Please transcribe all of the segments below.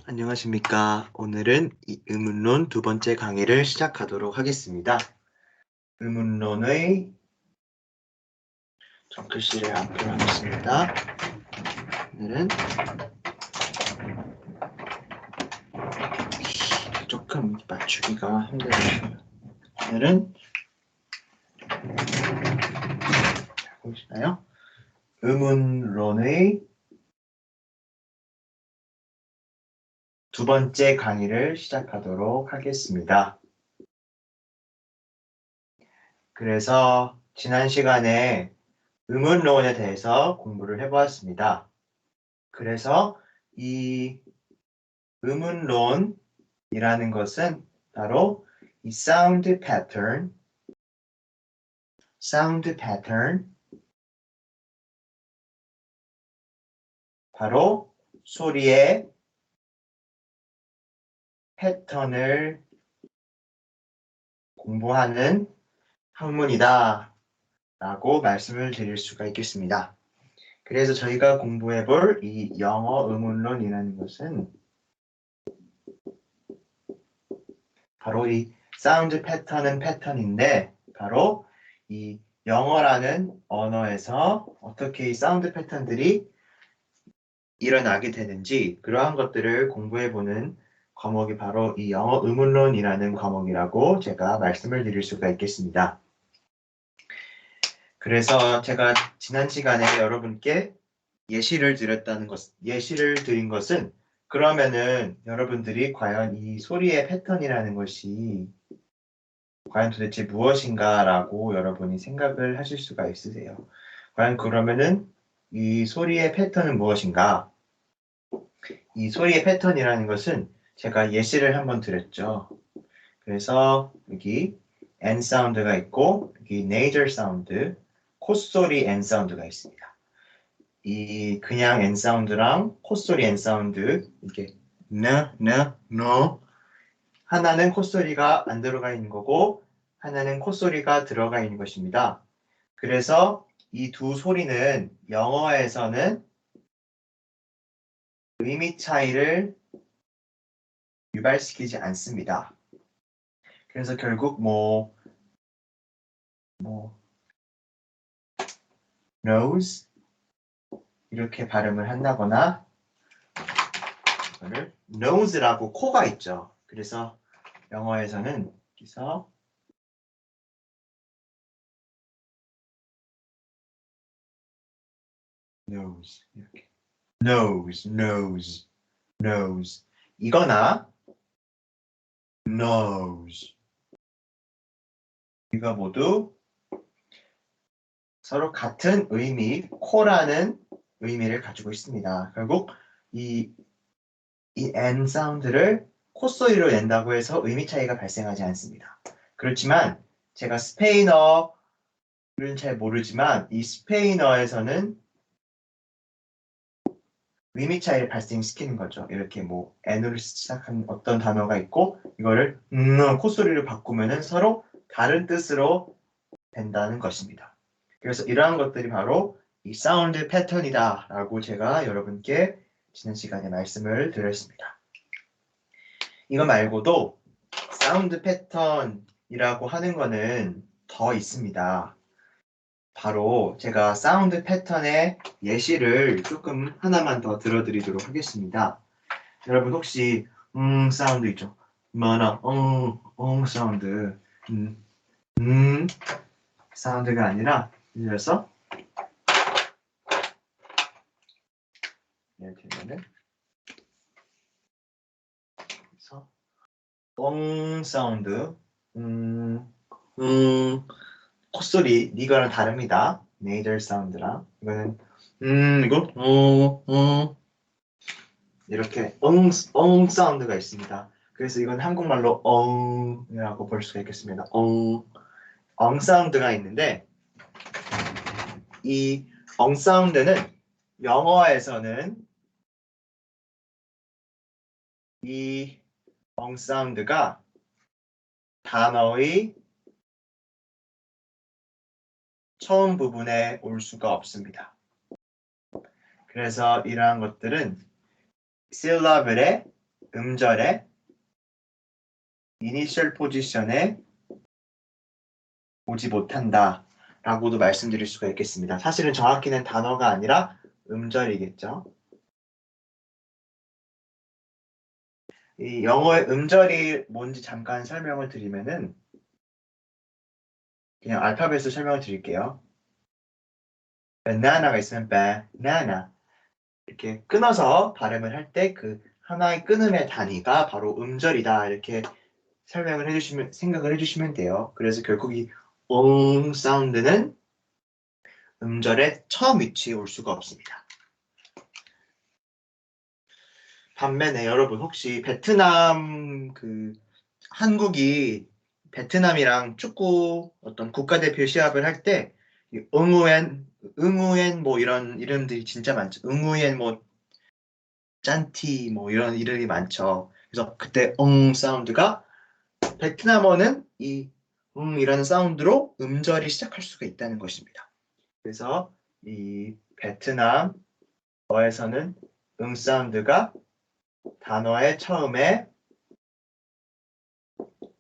안녕하십니까. 오늘은 이 의문론 두 번째 강의를 시작하도록 하겠습니다. 의문론의 글씨를 앞으로 하겠습니다. 오늘은 조금 맞추기가 힘들어요. 오늘은 보시나요? 의문론의 두 번째 강의를 시작하도록 하겠습니다. 그래서 지난 시간에 의문론에 대해서 공부를 해보았습니다. 그래서 이 의문론이라는 것은 바로 이 사운드 패턴, 바로 소리의 패턴을 공부하는 학문이다 라고 말씀을 드릴 수가 있겠습니다. 그래서 저희가 공부해 볼 이 영어 의문론이라는 것은 바로 이 사운드 패턴은 패턴인데 바로 이 영어라는 언어에서 어떻게 이 사운드 패턴들이 일어나게 되는지 그러한 것들을 공부해보는 과목이 바로 이 영어 의문론이라는 과목이라고 제가 말씀을 드릴 수가 있겠습니다. 그래서 제가 지난 시간에 여러분께 예시를 드린 것은 그러면은 여러분들이 과연 이 소리의 패턴이라는 것이 과연 도대체 무엇인가라고 여러분이 생각을 하실 수가 있으세요. 과연 그러면은 이 소리의 패턴은 무엇인가? 이 소리의 패턴이라는 것은 제가 예시를 한번 드렸죠. 그래서 여기 N 사운드가 있고 여기 nasal 사운드, 콧소리 N 사운드가 있습니다. 이 그냥 N 사운드랑 콧소리 N 사운드 이게 no 하나는 콧소리가 안 들어가 있는 거고 하나는 콧소리가 들어가 있는 것입니다. 그래서 이 두 소리는 영어에서는 의미 차이를 유발시키지 않습니다. 그래서 결국 nose 이렇게 발음을 한다거나 이거를 nose라고 코가 있죠. 그래서 영어에서는 여기서 nose 이렇게 nose 이거나 nose 이거 모두 서로 같은 의미, 코라는 의미를 가지고 있습니다. 결국 이 N 사운드를 콧소리로 낸다고 해서 의미 차이가 발생하지 않습니다. 그렇지만 제가 스페인어를 잘 모르지만 이 스페인어에서는 의미 차이를 발생시키는 거죠. 이렇게 N으로 시작한 어떤 단어가 있고 이거를 콧소리를 바꾸면은 서로 다른 뜻으로 된다는 것입니다. 그래서 이러한 것들이 바로 이 사운드 패턴이다 라고 제가 여러분께 지난 시간에 말씀을 드렸습니다. 이거 말고도 사운드 패턴이라고 하는 거는 더 있습니다. 바로 제가 사운드 패턴의 예시를 조금 하나만 더 들어드리도록 하겠습니다. 여러분 혹시 사운드 있죠? 사운드 사운드가 아니라 예를 들어서 예를 들면은 그래서 사운드 콧소리 이거랑 다릅니다. nasal 사운드랑 이거는 이거 이렇게 사운드가 있습니다. 그래서 이건 한국말로 이라고 볼 수가 있겠습니다. 사운드가 있는데 이 사운드는 영어에서는 이 사운드가 단어의 처음 부분에 올 수가 없습니다. 그래서 이러한 것들은 syllable의 음절의 이니셜 포지션에 오지 못한다 라고도 말씀드릴 수가 있겠습니다. 사실은 정확히는 단어가 아니라 음절이겠죠. 이 영어의 음절이 뭔지 잠깐 설명을 드리면은 그냥 알파벳을 설명을 드릴게요. banana가 있으면 banana 이렇게 끊어서 발음을 할 때 그 하나의 끊음의 단위가 바로 음절이다 이렇게 설명을 해주시면 생각을 해주시면 돼요. 그래서 결국 이 사운드는 음절의 처음 위치에 올 수가 없습니다. 반면에 여러분 혹시 베트남 한국이 베트남이랑 축구 어떤 국가대표 시합을 할 때 응우엔 뭐 이런 이름들이 진짜 많죠. 응우엔 뭐 짠티 뭐 이런 이름이 많죠. 그래서 그때 사운드가 베트남어는 이 이라는 사운드로 음절이 시작할 수가 있다는 것입니다. 그래서 이 베트남어에서는 사운드가 단어의 처음에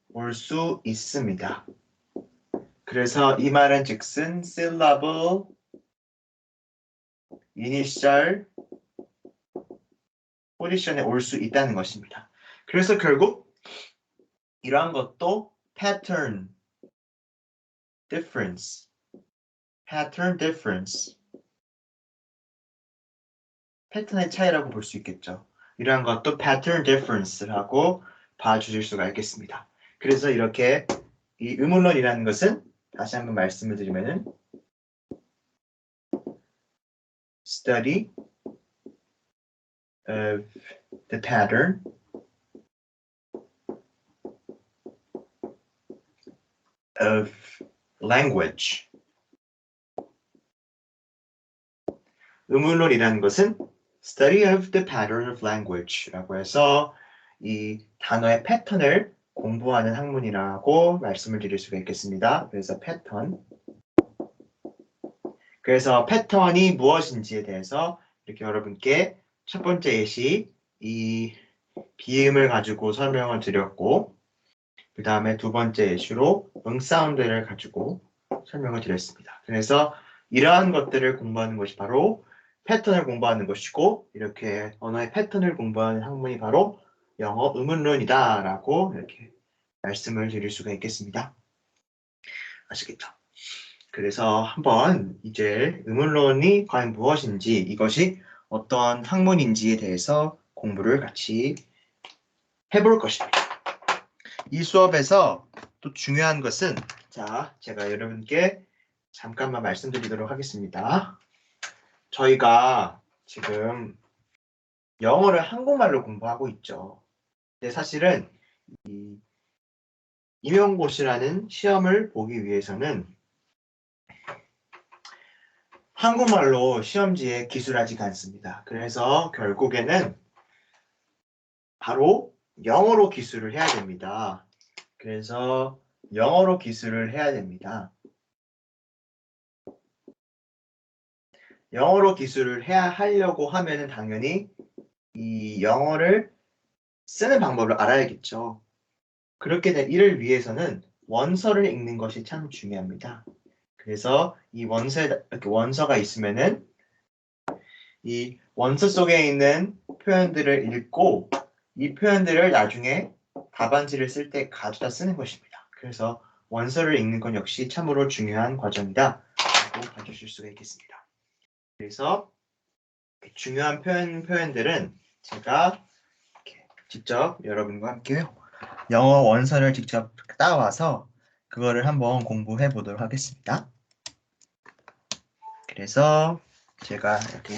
올 수 있습니다. 그래서 이 말은 즉슨 syllable, initial, 포지션에 올 수 있다는 것입니다. 그래서 결국 이러한 것도 pattern difference, 패턴의 차이라고 볼 수 있겠죠. 이러한 것도 pattern difference라고 봐주실 수가 있겠습니다. 그래서 이렇게 이 의문론이라는 것은 다시 한번 말씀을 드리면은 study of the pattern of language. 의문론이라는 것은 study of the pattern of language라고 해서 이 단어의 패턴을 공부하는 학문이라고 말씀을 드릴 수가 있겠습니다. 그래서 패턴. 그래서 패턴이 무엇인지에 대해서 이렇게 여러분께 첫 번째 예시 이 비음을 가지고 설명을 드렸고 그 다음에 두 번째 예시로 사운드를 가지고 설명을 드렸습니다. 그래서 이러한 것들을 공부하는 것이 바로 패턴을 공부하는 것이고 이렇게 언어의 패턴을 공부하는 학문이 바로 영어 의문론이다 라고 이렇게 말씀을 드릴 수가 있겠습니다. 아시겠죠? 그래서 한번 이제 의문론이 과연 무엇인지 이것이 어떤 학문인지에 대해서 공부를 같이 해볼 것입니다. 이 수업에서 또 중요한 것은 자, 제가 여러분께 잠깐만 말씀드리도록 하겠습니다. 저희가 지금 영어를 한국말로 공부하고 있죠. 근데 사실은 이 임용고시라는 시험을 보기 위해서는 한국말로 시험지에 기술하지가 않습니다. 그래서 결국에는 바로 영어로 기술을 해야 됩니다. 그래서 영어로 기술을 해야 됩니다. 영어로 기술을 하려고 하면은 당연히 이 영어를 쓰는 방법을 알아야겠죠. 그렇게 된 이를 위해서는 원서를 읽는 것이 참 중요합니다. 그래서 이 원서가 있으면은 이 원서 속에 있는 표현들을 읽고 이 표현들을 나중에 답안지를 쓸 때 가져다 쓰는 것입니다. 그래서 원서를 읽는 건 역시 참으로 중요한 과정이다 라고 봐주실 수가 있겠습니다. 그래서 중요한 표현들은 제가 직접 여러분과 함께 영어 원서를 직접 따와서 그거를 한번 공부해 보도록 하겠습니다. 그래서 제가 이렇게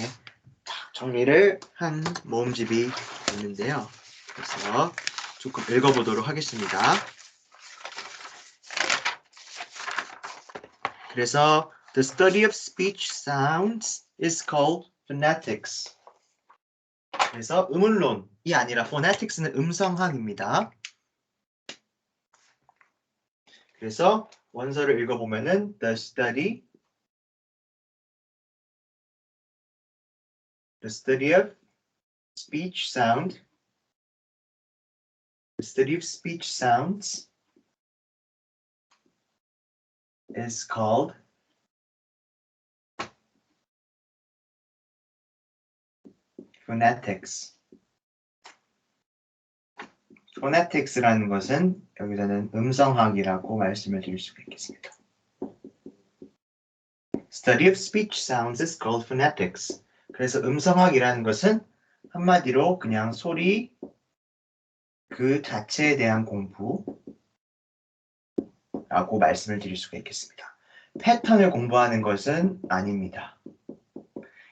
정리를 한 모음집이 있는데요. 그래서 조금 읽어보도록 하겠습니다. 그래서 The study of speech sounds is called phonetics. 그래서 의문론이 아니라 phonetics는 음성학입니다. 그래서 원서를 읽어보면은 the study of speech sound The study of speech sounds is called phonetics. phonetics라는 것은 여기서는 음성학이라고 말씀을 드릴 수가 있겠습니다. Study of speech sounds is called phonetics. 그래서 음성학이라는 것은 한마디로 그냥 소리 그 자체에 대한 공부라고 말씀을 드릴 수가 있겠습니다. 패턴을 공부하는 것은 아닙니다.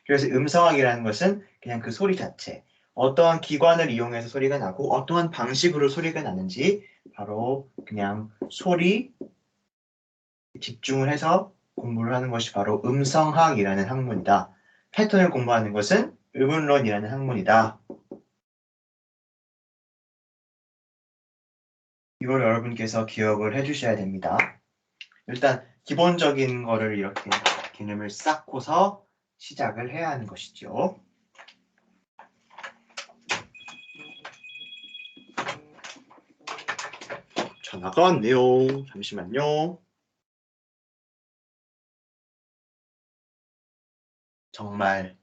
그래서 음성학이라는 것은 그냥 그 소리 자체, 어떠한 기관을 이용해서 소리가 나고 어떠한 방식으로 소리가 나는지 바로 그냥 소리 집중을 해서 공부를 하는 것이 바로 음성학이라는 학문이다. 패턴을 공부하는 것은 음운론이라는 학문이다. 이걸 여러분께서 기억을 해주셔야 됩니다. 일단 기본적인 거를 이렇게 개념을 쌓고서 시작을 해야 하는 것이죠. 전화가 왔네요. 잠시만요. 정말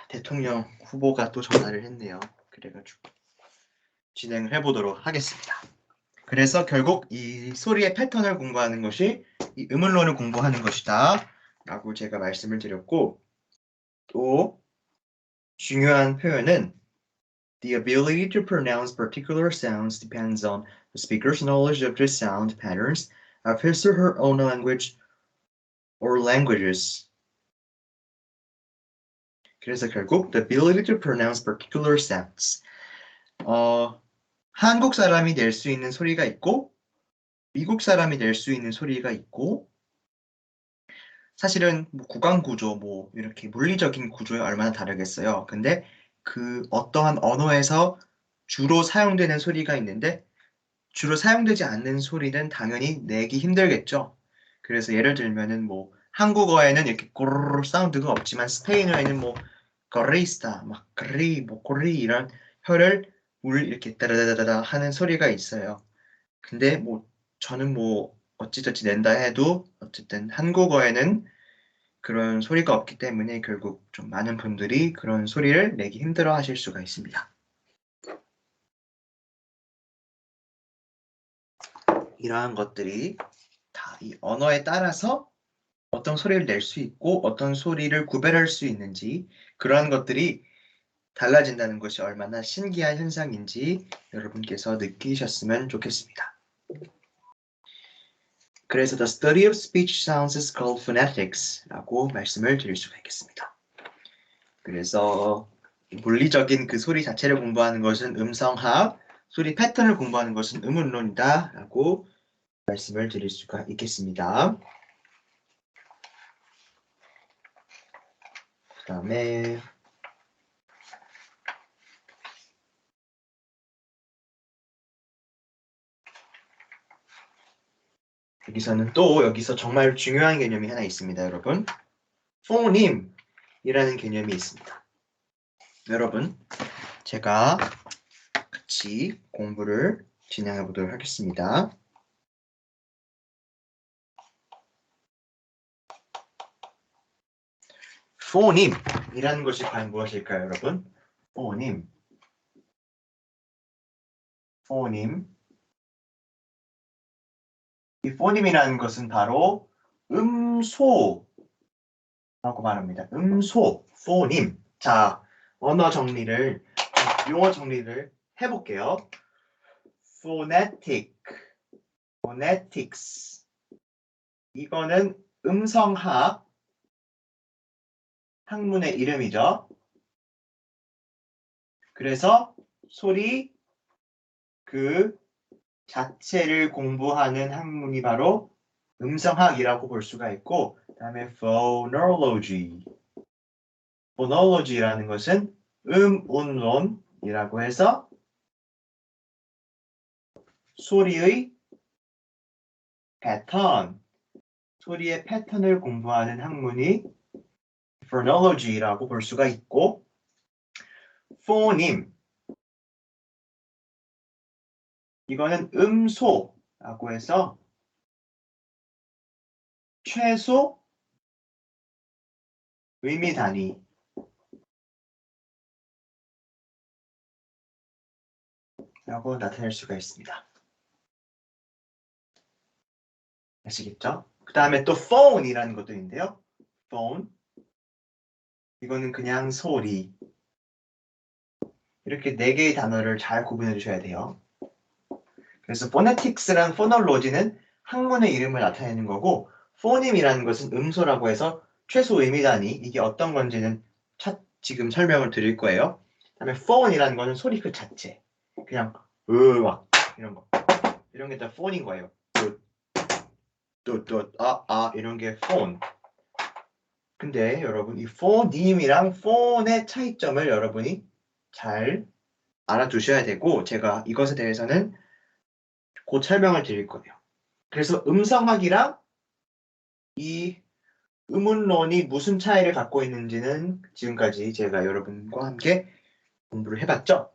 대통령 후보가 또 전화를 했네요. 그래가지고 진행을 해보도록 하겠습니다. 그래서 결국 이 소리의 패턴을 공부하는 것이 이 음운론을 공부하는 것이다 라고 제가 말씀을 드렸고, 또 중요한 표현은 The ability to pronounce particular sounds depends on the speaker's knowledge of the sound patterns of his or her own language or languages. 그래서 결국 the ability to pronounce particular sounds. 한국 사람이 낼 수 있는 소리가 있고 미국 사람이 낼 수 있는 소리가 있고, 사실은 뭐 구강 구조, 뭐 이렇게 물리적인 구조에 얼마나 다르겠어요. 근데 그 어떠한 언어에서 주로 사용되는 소리가 있는데 주로 사용되지 않는 소리는 당연히 내기 힘들겠죠. 그래서 예를 들면은 뭐 한국어에는 이렇게 꼬르르 사운드가 없지만 스페인어에는 뭐 거리스타, 막 그리, 뭐 꼬리 이런 혀를 이렇게 따라다다다 하는 소리가 있어요. 근데 뭐 저는 뭐 어찌저찌 낸다 해도 어쨌든 한국어에는 그런 소리가 없기 때문에 결국 좀 많은 분들이 그런 소리를 내기 힘들어 하실 수가 있습니다. 이러한 것들이 다 이 언어에 따라서 어떤 소리를 낼 수 있고 어떤 소리를 구별할 수 있는지, 그러한 것들이 달라진다는 것이 얼마나 신기한 현상인지 여러분께서 느끼셨으면 좋겠습니다. 그래서 The study of speech sounds is called phonetics 라고 말씀을 드릴 수가 있겠습니다. 그래서 물리적인 그 소리 자체를 공부하는 것은 음성학, 소리 패턴을 공부하는 것은 음운론이다 라고 말씀을 드릴 수가 있겠습니다. 그 다음에 여기서 정말 중요한 개념이 하나 있습니다, 여러분. 포님이라는 개념이 있습니다. 여러분, 제가 같이 공부를 진행해 보도록 하겠습니다. 포님이라는 것이 과연 무엇일까요, 여러분? 포님. 이 포님이라는 것은 바로 음소라고 말합니다. 음소, 포님. 자, 용어 정리를 해볼게요. phonetics. 이거는 음성학 학문의 이름이죠. 그래서 소리 그 자체를 공부하는 학문이 바로 음성학이라고 볼 수가 있고, 그 다음에 phonology라는 것은 음운론이라고 해서 소리의 패턴, 소리의 패턴을 공부하는 학문이 phonology라고 볼 수가 있고, 이거는 음소라고 해서 최소 의미 단위 라고 나타낼 수가 있습니다. 아시겠죠? 그 다음에 또 phone이라는 것도 있는데요. phone. 이거는 그냥 소리. 이렇게 네 개의 단어를 잘 구분해 주셔야 돼요. 그래서 phonetics랑 phonology는 학문의 이름을 나타내는 거고 phoneme이라는 것은 음소라고 해서 최소 의미 단위 이게 어떤 건지는 지금 설명을 드릴 거예요. 그다음에 phone이라는 것은 소리 그 자체. 그냥 막 이런 거. 이런 게 다 phone인 거예요. 이런 게 phone. 근데 여러분 이 phoneme이랑 phone의 차이점을 여러분이 잘 알아두셔야 되고 제가 이것에 대해서는 곧 설명을 드릴 거예요. 그래서 음성학이랑 이 의문론이 무슨 차이를 갖고 있는지는 지금까지 제가 여러분과 함께 공부를 해봤죠.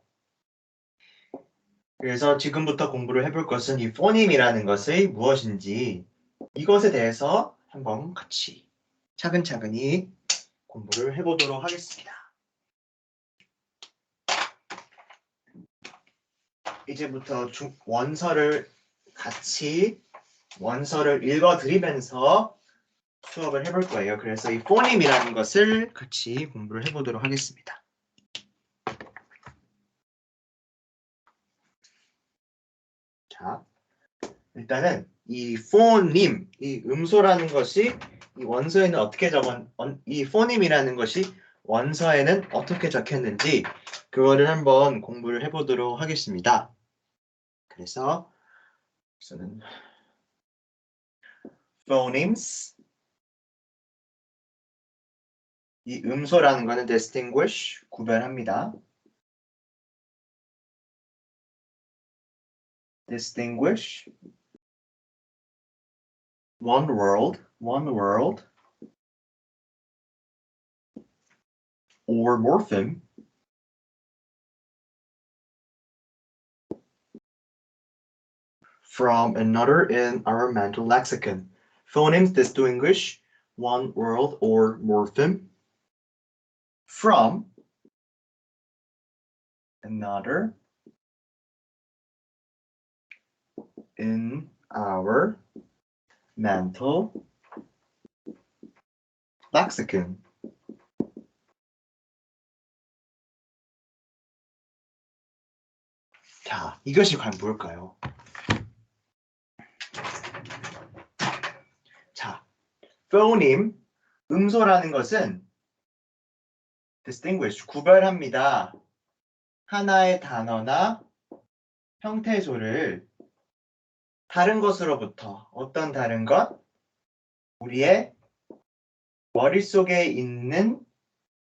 그래서 지금부터 공부를 해볼 것은 이 포님이라는 것이 무엇인지 이것에 대해서 한번 같이 차근차근히 공부를 해보도록 하겠습니다. 이제부터 원서를 읽어드리면서 수업을 해볼 거예요. 그래서 이 포님이라는 것을 같이 공부를 해보도록 하겠습니다. 자, 일단은 이 포님, 이 음소라는 것이 이 원서에는 어떻게 이 포님이라는 것이 원서에는 어떻게 적혔는지 그거를 한번 공부를 해보도록 하겠습니다. 그래서 우선은 phonemes 이 음소라는 거는 distinguish 구별합니다. distinguish one word or morpheme from another in our mental lexicon. Phonemes distinguish one word or morpheme from another in our mental lexicon. 자, 이것이 과연 뭘까요? 자, phoneme, 음소라는 것은 distinguish, 구별합니다. 하나의 단어나 형태소를 다른 것으로부터 어떤 다른 것? 우리의 머릿속에 있는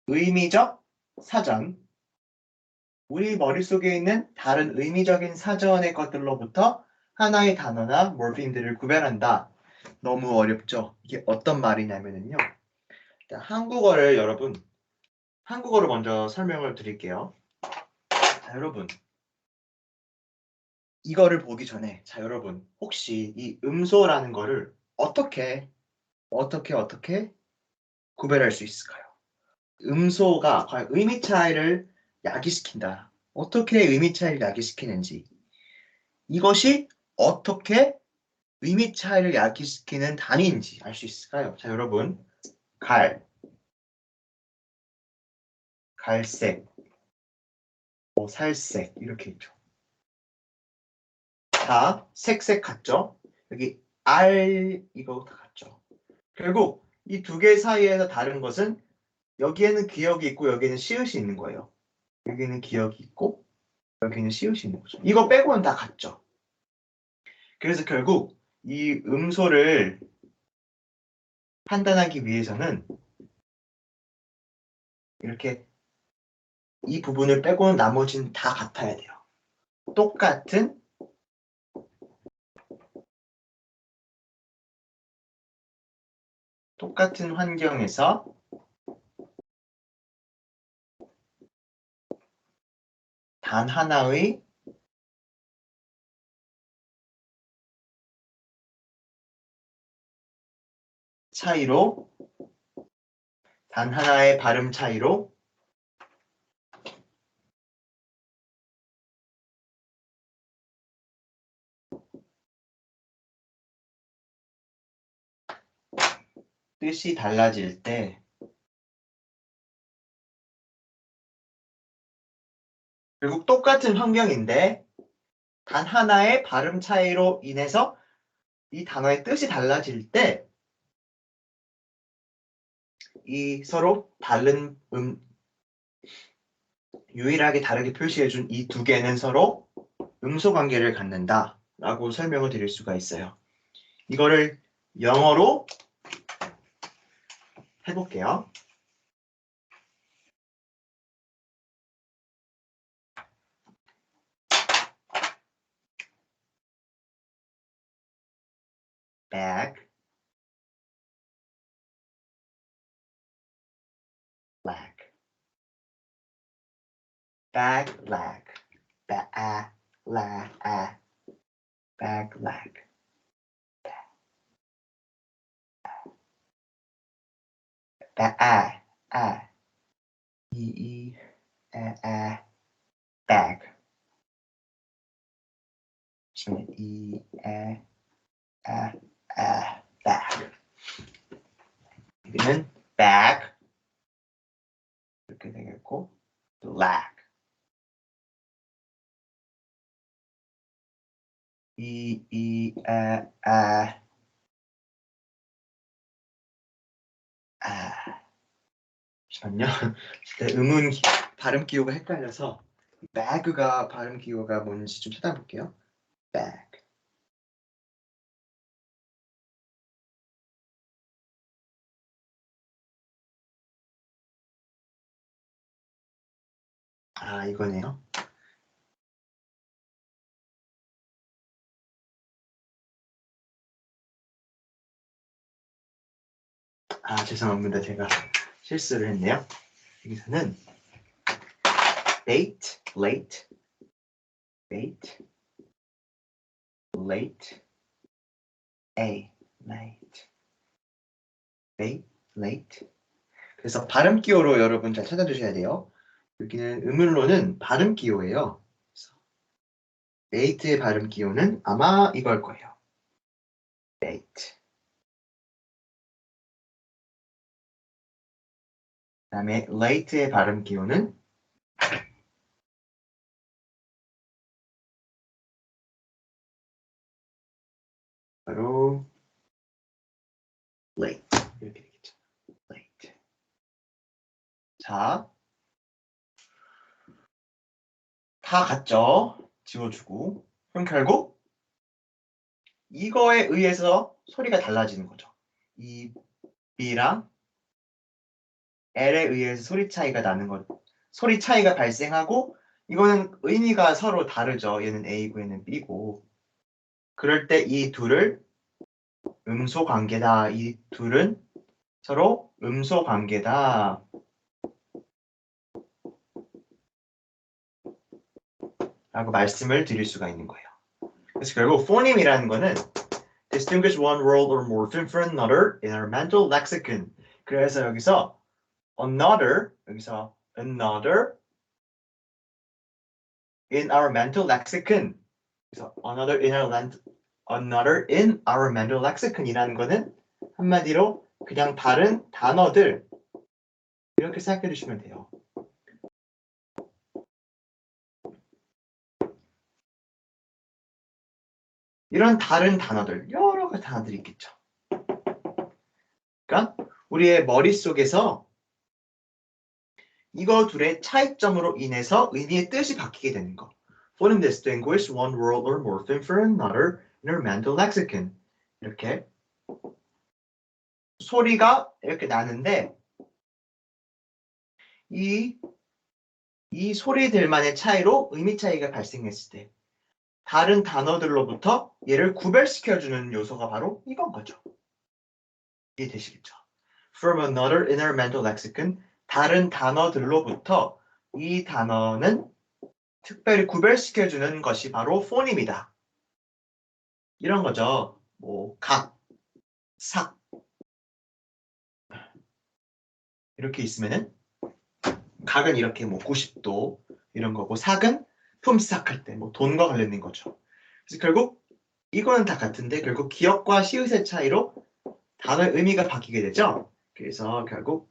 의미적 사전, 우리 머릿속에 있는 다른 의미적인 사전의 것들로부터 하나의 단어나 몰핀들을 구별한다. 너무 어렵죠? 이게 어떤 말이냐면요. 한국어를 한국어로 먼저 설명을 드릴게요. 자, 여러분. 이거를 보기 전에, 자, 여러분. 혹시 이 음소라는 거를 어떻게 구별할 수 있을까요? 음소가 과연 의미 차이를 야기시킨다. 어떻게 의미 차이를 야기시키는지. 이것이 어떻게 의미 차이를 야기시키는 단위인지 알 수 있을까요? 자, 여러분. 갈색, 살색 이렇게 있죠. 다 색색 같죠? 여기 이거 다 같죠? 결국 이 두 개 사이에서 다른 것은 여기에는 기억이 있고 여기에는 시읒이 있는 거예요. 여기는 기억이 있고 여기는 시읒이 있는 거죠. 이거 빼고는 다 같죠? 그래서 결국 이 음소를 판단하기 위해서는 이렇게 이 부분을 빼고는 나머지는 다 같아야 돼요. 똑같은 환경에서 단 하나의 차이로, 단 하나의 발음 차이로 뜻이 달라질 때 결국 똑같은 환경인데 단 하나의 발음 차이로 인해서 이 단어의 뜻이 달라질 때 이 서로 다른 유일하게 다르게 표시해준 이 두 개는 서로 음소 관계를 갖는다 라고 설명을 드릴 수가 있어요. 이거를 영어로 해볼게요. bag, lag, bag, lag, ba, la, bag, lag, ba, e, bag, e, bag. 여기는 bag 이렇게 되겠고 lag, 잠시만요. 음운 발음 기호가 헷갈려서 bag가 발음 기호가 뭔지 좀 찾아볼게요. bag. 아, 이거네요. 아, 죄송합니다. 제가 실수를 했네요. 여기서는 late, late, late, late, a, late, late, late. 그래서 발음 기호로 여러분 잘 찾아주셔야 돼요. 여기는 음률로는 발음 기호예요. late의 발음 기호는 아마 이걸 거예요. late. 그다음에 late의 발음 기호는 바로 late 이렇게 되겠죠. late. 자, 다 같죠? 지워주고. 그럼 결국 이거에 의해서 소리가 달라지는 거죠. 이 B랑 L에 의해서 소리 차이가 나는 거. 소리 차이가 발생하고 이거는 의미가 서로 다르죠. 얘는 A고 얘는 B고. 그럴 때 이 둘을 음소 관계다. 이 둘은 서로 음소 관계다. 라고 말씀을 드릴 수가 있는 거예요. 그래서 결국 phoneme이라는 거는 distinguish one word or morpheme from another in our mental lexicon. 그래서 여기서 another, 여기서 another in our mental lexicon. 그래서 another in our mental lexicon이라는 거는 한마디로 그냥 다른 단어들 이렇게 생각해 주시면 돼요. 이런 다른 단어들, 여러 가지 단어들이 있겠죠. 그러니까 우리의 머릿속에서 이거 둘의 차이점으로 인해서 의미의 뜻이 바뀌게 되는 거. Phoneme distinguish one word or morpheme from another in our mental lexicon. 이렇게 소리가 이렇게 나는데 이 소리들만의 차이로 의미 차이가 발생했을 때 다른 단어들로부터 얘를 구별시켜주는 요소가 바로 이건 거죠. 이해되시겠죠? From another inner mental lexicon, 다른 단어들로부터 이 단어는 특별히 구별시켜주는 것이 바로 phoneme이다. 이런 거죠. 뭐 각, 삭, 이렇게 있으면은 각은 이렇게 뭐 90도 이런 거고 삭은 품삭할 때 뭐 돈과 관련된 거죠. 그래서 결국 이거는 다 같은데 결국 기역과 시읒의 차이로 단어의 의미가 바뀌게 되죠. 그래서 결국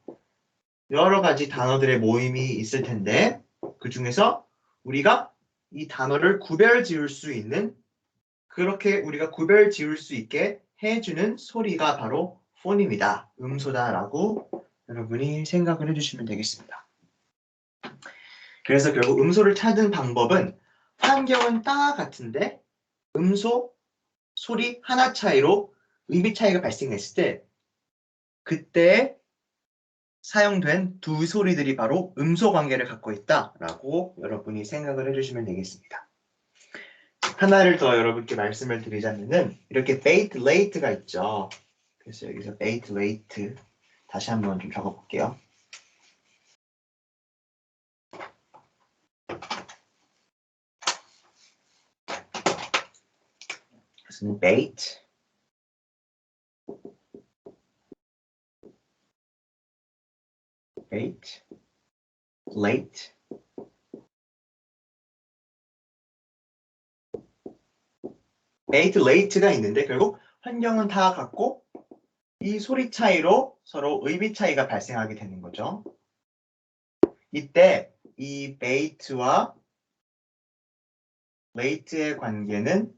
여러 가지 단어들의 모임이 있을 텐데 그 중에서 우리가 이 단어를 구별 지을 수 있는 그렇게 우리가 구별 지을 수 있게 해주는 소리가 바로 폰입니다. 음소다라고 여러분이 생각을 해주시면 되겠습니다. 그래서 결국 음소를 찾은 방법은 환경은 다 같은데 음소, 소리 하나 차이로 의미 차이가 발생했을 때 그때 사용된 두 소리들이 바로 음소 관계를 갖고 있다라고 여러분이 생각을 해주시면 되겠습니다. 하나를 더 여러분께 말씀을 드리자면은 이렇게 bait late가 있죠. 그래서 여기서 bait late 다시 한번 좀 적어볼게요. 그래서 bait late bait late가 있는데 결국 환경은 다 같고 이 소리 차이로 서로 의미 차이가 발생하게 되는 거죠. 이때 이 bait와 late의 관계는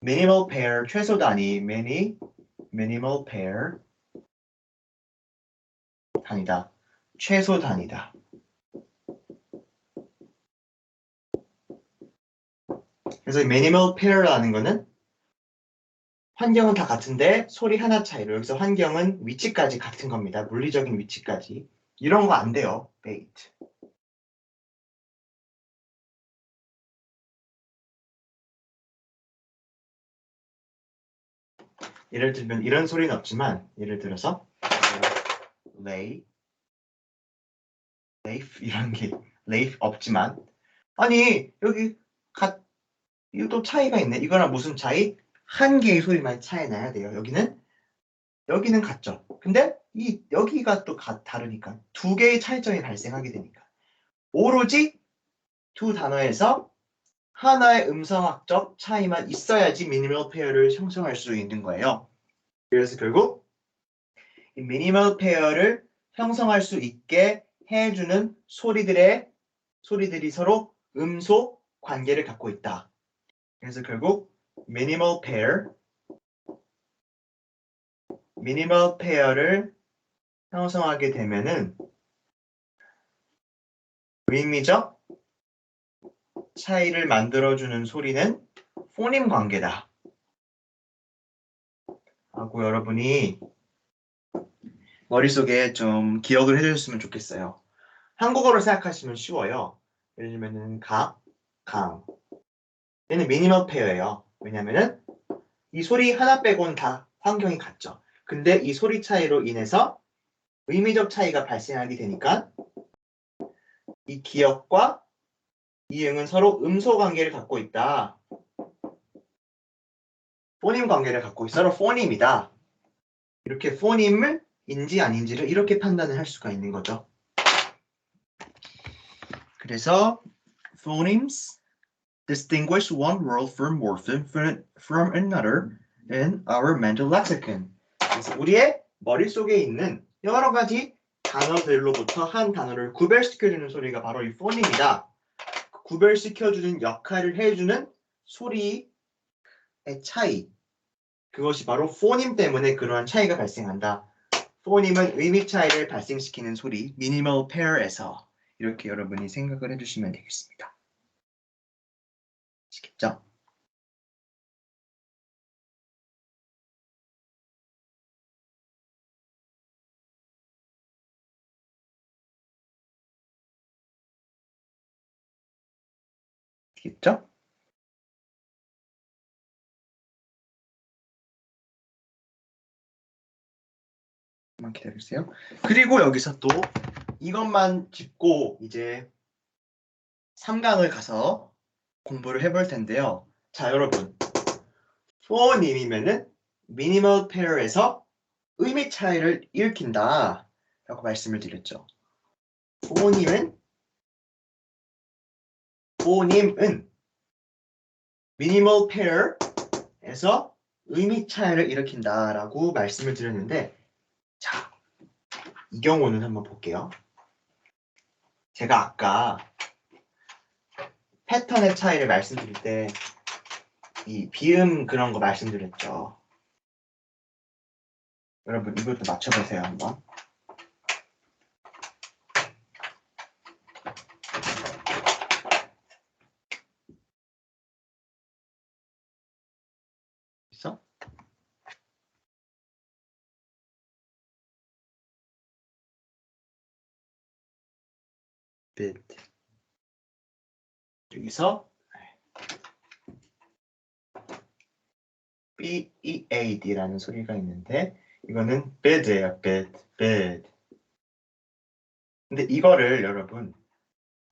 minimal pair 최소 단위 minimal pair 단위다. 최소 단위다. 그래서 minimal pair라는 거는 환경은 다 같은데 소리 하나 차이로 여기서 환경은 위치까지 같은 겁니다. 물리적인 위치까지. 이런 거 안 돼요. bait. 예를 들면 이런 소리는 없지만 예를 들어서 lay, leaf 이런 게 leaf 없지만 아니 여기 이것도 차이가 있네. 이거랑 무슨 차이? 한 개의 소리만 차이 나야 돼요. 여기는 같죠. 근데 여기가 또 다르니까 두 개의 차이점이 발생하게 되니까 오로지 두 단어에서 하나의 음성학적 차이만 있어야지 미니멀 페어를 형성할 수 있는 거예요. 그래서 결국 이 미니멀 페어를 형성할 수 있게 해주는 소리들이 서로 음소 관계를 갖고 있다. 그래서 결국 미니멀 페어를 형성하게 되면은 의미적 차이를 만들어주는 소리는 포님 관계다. 하고 여러분이 머릿속에 좀 기억을 해주셨으면 좋겠어요. 한국어로 생각하시면 쉬워요. 예를 들면은 강. 얘는 미니멀 페어예요. 왜냐면은 이 소리 하나 빼고는 다 환경이 같죠. 근데 이 소리 차이로 인해서 의미적 차이가 발생하게 되니까 이 기역과 이응은 서로 음소 관계를 갖고 있다. 포님 관계를 갖고 있어. 서로 포님이다. 이렇게 포님을 인지 아닌지를 이렇게 판단을 할 수가 있는 거죠. 그래서 phonemes distinguish one word from morpheme from another in our mental lexicon. 그래서 우리의 머릿속에 있는 여러 가지 단어들로부터 한 단어를 구별시켜주는 소리가 바로 이 phoneme이다. 구별시켜주는 역할을 해주는 소리의 차이. 그것이 바로 포님 때문에 그러한 차이가 발생한다. 포님은 의미 차이를 발생시키는 소리, 미니멀 페어에서 이렇게 여러분이 생각을 해주시면 되겠습니다. 아시겠죠? 아시겠죠? 잠깐만 기다려주세요. 그리고 여기서 또 이것만 짚고 이제 3강을 가서 공부를 해볼 텐데요. 자, 여러분. 포님이면은 미니멀 페어에서 의미 차이를 일으킨다. 라고 말씀을 드렸죠. 포님은 minimal pair에서 의미 차이를 일으킨다라고 말씀을 드렸는데, 자, 이 경우는 한번 볼게요. 제가 아까 패턴의 차이를 말씀드릴 때 이 비음 그런 거 말씀드렸죠. 여러분 이것도 맞춰보세요 한번. 있어? bit. 여기서 bead라는 소리가 있는데 이거는 bed예요. bed. 근데 이거를 여러분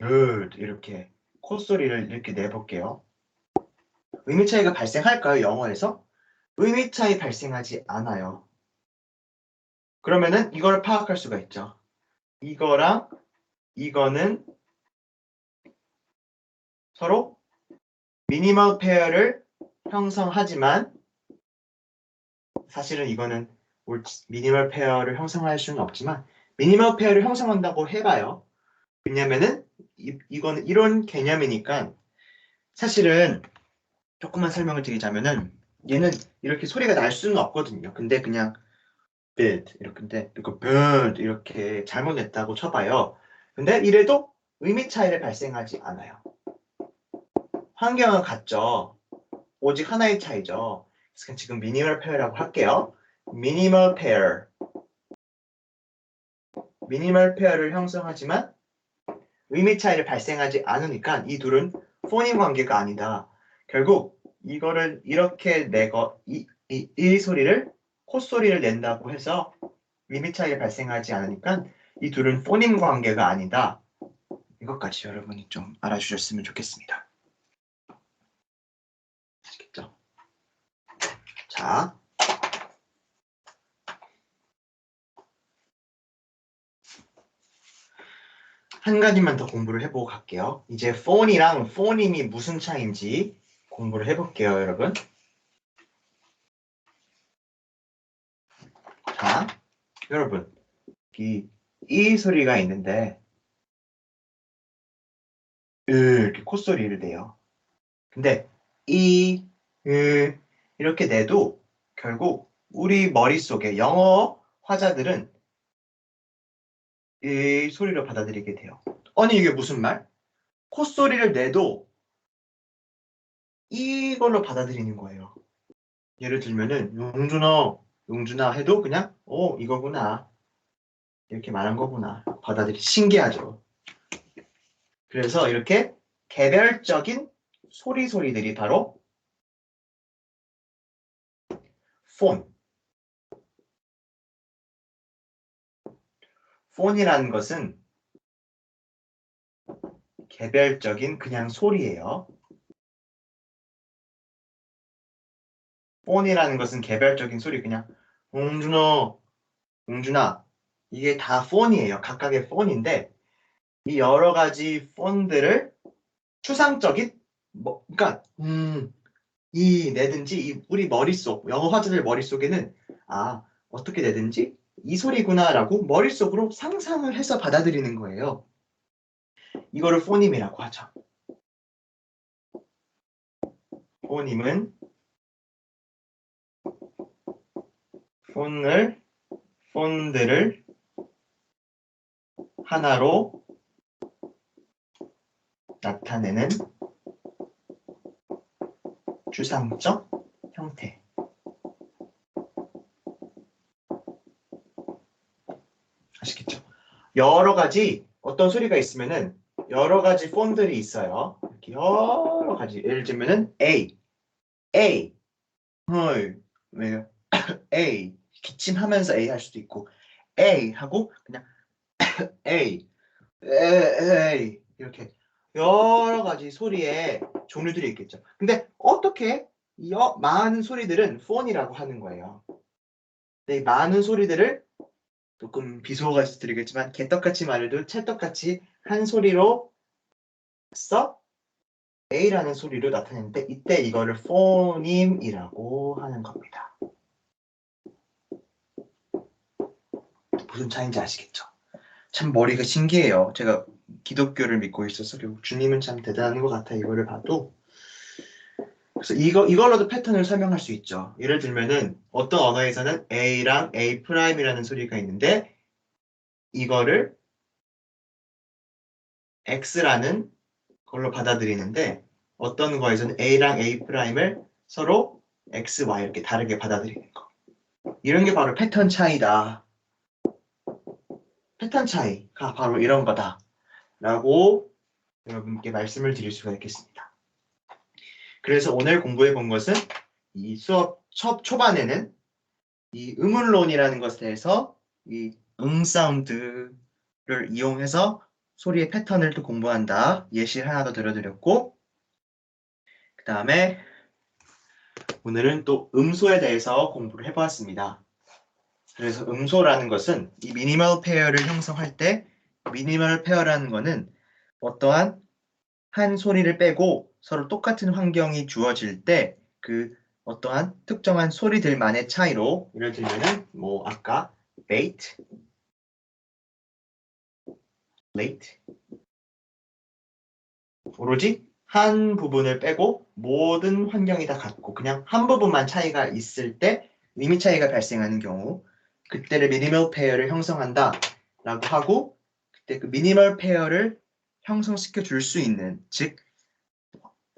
이렇게 콧소리를 이렇게 내볼게요. 의미 차이가 발생할까요? 영어에서? 의미 차이 발생하지 않아요. 그러면은 이거를 파악할 수가 있죠. 이거랑 이거는 서로 미니멀 페어를 형성하지만 사실은 이거는 미니멀 페어를 형성할 수는 없지만 미니멀 페어를 형성한다고 해봐요. 왜냐면은 이거는 이런 개념이니까 사실은 조금만 설명을 드리자면은 얘는 이렇게 소리가 날 수는 없거든요. 근데 그냥 bit 이렇게 이거 bird 이렇게 잘못 냈다고 쳐봐요. 근데 이래도 의미 차이를 발생하지 않아요. 환경은 같죠. 오직 하나의 차이죠. 그래서 지금 미니멀 페어라고 할게요. 미니멀 페어를 형성하지만 의미 차이를 발생하지 않으니까 이 둘은 포님 관계가 아니다. 결국 이거를 이렇게 내고 이 소리를 콧소리를 낸다고 해서 의미 차이가 발생하지 않으니까 이 둘은 포님 관계가 아니다. 이것까지 여러분이 좀 알아주셨으면 좋겠습니다. 아시겠죠? 자, 한 가지만 더 공부를 해보고 갈게요. 이제 폰이랑 포님이 무슨 차이인지 공부를 해볼게요, 여러분. 자, 여러분, 이 소리가 있는데 이렇게 콧소리를 내요. 근데 이렇게 내도 결국 우리 머릿속에 영어 화자들은 이 소리를 받아들이게 돼요. 아니 이게 무슨 말? 콧소리를 내도 이걸로 받아들이는 거예요. 예를 들면은 용준아 해도 그냥 이거구나 이렇게 말한 거구나 신기하죠. 그래서 이렇게 개별적인 소리들이 바로 폰이라는 것은 개별적인 그냥 소리예요. 폰이라는 것은 개별적인 소리 그냥 웅준아 이게 다 폰이에요. 각각의 폰인데 이 여러 가지 폰들을 추상적인 그러니까 이 내든지 우리 머릿속 영어 화자들 머릿속에는 어떻게 내든지 이 소리구나라고 머릿속으로 상상을 해서 받아들이는 거예요. 이거를 포님이라고 하죠. 포님은 폰들을 하나로 나타내는 추상적 형태. 아시겠죠? 여러 가지 어떤 소리가 있으면은 여러 가지 폰들이 있어요. 이렇게 여러 가지. 예를 들면은 A, 왜요? A 기침하면서 A 할 수도 있고 A 하고 그냥 A, 이렇게 여러 가지 소리의 종류들이 있겠죠. 근데 어떻게 이 많은 소리들은 폰이라고 하는 거예요. 네, 많은 소리들을 조금 비속어같이 들리겠지만 개떡같이 말해도 찰떡같이 한 소리로 써 A라는 소리로 나타내는데 이때 이거를 포님이라고 하는 겁니다. 무슨 차이인지 아시겠죠? 참 머리가 신기해요. 제가 기독교를 믿고 있어서 결국 주님은 참 대단한 것 같아 이거를 봐도. 그래서 이걸로도 패턴을 설명할 수 있죠. 예를 들면은 어떤 언어에서는 A랑 A'이라는 소리가 있는데 이거를 X라는 걸로 받아들이는데 어떤 거에서는 A랑 A'을 서로 X, Y 이렇게 다르게 받아들이는 거. 이런 게 바로 패턴 차이다. 패턴 차이가 바로 이런 거다. 라고 여러분께 말씀을 드릴 수가 있겠습니다. 그래서 오늘 공부해 본 것은 이 수업 초반에는 이 의문론이라는 것에 대해서 이 사운드를 이용해서 소리의 패턴을 또 공부한다. 예시를 하나 더 들어드렸고 그 다음에 오늘은 또 음소에 대해서 공부를 해보았습니다. 그래서 음소라는 것은 이 미니멀 페어를 형성할 때 미니멀 페어라는 것은 어떠한 한 소리를 빼고 서로 똑같은 환경이 주어질 때 그 어떠한 특정한 소리들만의 차이로 예를 들면은 뭐 아까 late, 오로지 한 부분을 빼고 모든 환경이 다 같고 그냥 한 부분만 차이가 있을 때 의미 차이가 발생하는 경우 그때를 미니멀 페어를 형성한다 라고 하고 그때 그 미니멀 페어를 형성시켜 줄 수 있는 즉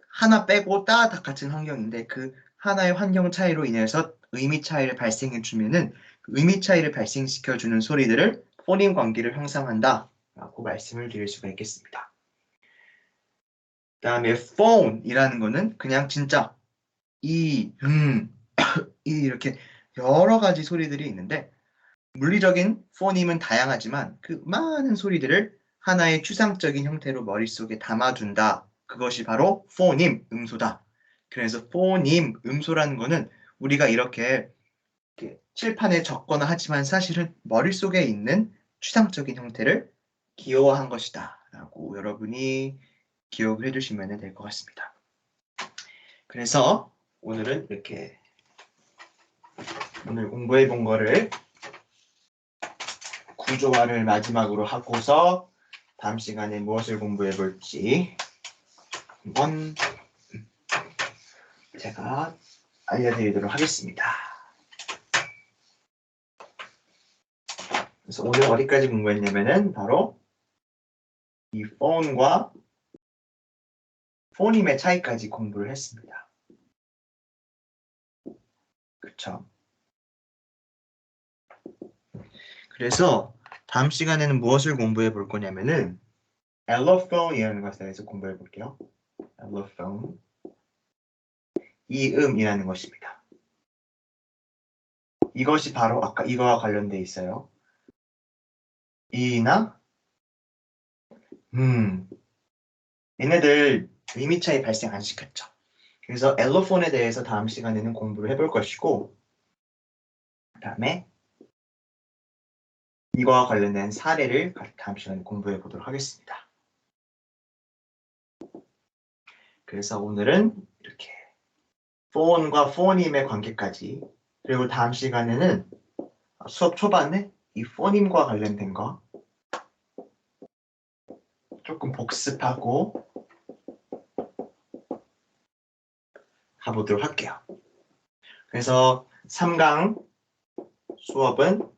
하나 빼고 다 같은 환경인데 그 하나의 환경 차이로 인해서 의미 차이를 발생해 주면은 그 의미 차이를 발생시켜 주는 소리들을 포님 관계를 형성한다 라고 말씀을 드릴 수가 있겠습니다. 그 다음에 phone이라는 거는 그냥 진짜 이 이렇게 여러 가지 소리들이 있는데 물리적인 포님은 다양하지만 그 많은 소리들을 하나의 추상적인 형태로 머릿속에 담아둔다. 그것이 바로 포님, 음소다. 그래서 포님, 음소라는 거는 우리가 이렇게 칠판에 적거나 하지만 사실은 머릿속에 있는 추상적인 형태를 기호화한 것이다. 라고 여러분이 기억을 해주시면 될 것 같습니다. 그래서 오늘은 이렇게 오늘 공부해 본 거를 구조화를 마지막으로 하고서 다음 시간에 무엇을 공부해 볼지 한번 제가 알려드리도록 하겠습니다. 그래서 오늘 어디까지 공부했냐면은 바로 이 phone과 포님의 차이까지 공부를 했습니다. 그렇죠? 그래서 다음 시간에는 무엇을 공부해 볼 거냐면은 allophone이라는 것에 대해서 공부해 볼게요. allophone 이음이라는 것입니다. 이것이 바로 아까 이거와 관련돼 있어요. 이나 얘네들 의미 차이 발생 안 시켰죠. 그래서 엘로폰에 대해서 다음 시간에는 공부를 해볼 것이고 그 다음에 이거와 관련된 사례를 다음 시간에 공부해 보도록 하겠습니다. 그래서 오늘은 이렇게 폰과 포님의 관계까지 그리고 다음 시간에는 수업 초반에 이 포님과 관련된 거 조금 복습하고 가보도록 할게요. 그래서 3강 수업은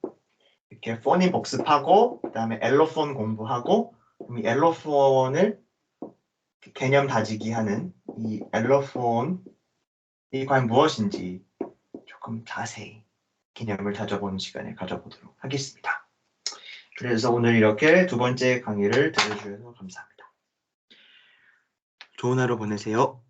이렇게 포님 복습하고 그 다음에 엘로폰 공부하고 이 엘로폰을 개념 다지기 하는 이 엘로폰이 과연 무엇인지 조금 자세히 개념을 다져보는 시간을 가져보도록 하겠습니다. 그래서 오늘 이렇게 두 번째 강의를 들어주셔서 감사합니다. 좋은 하루 보내세요.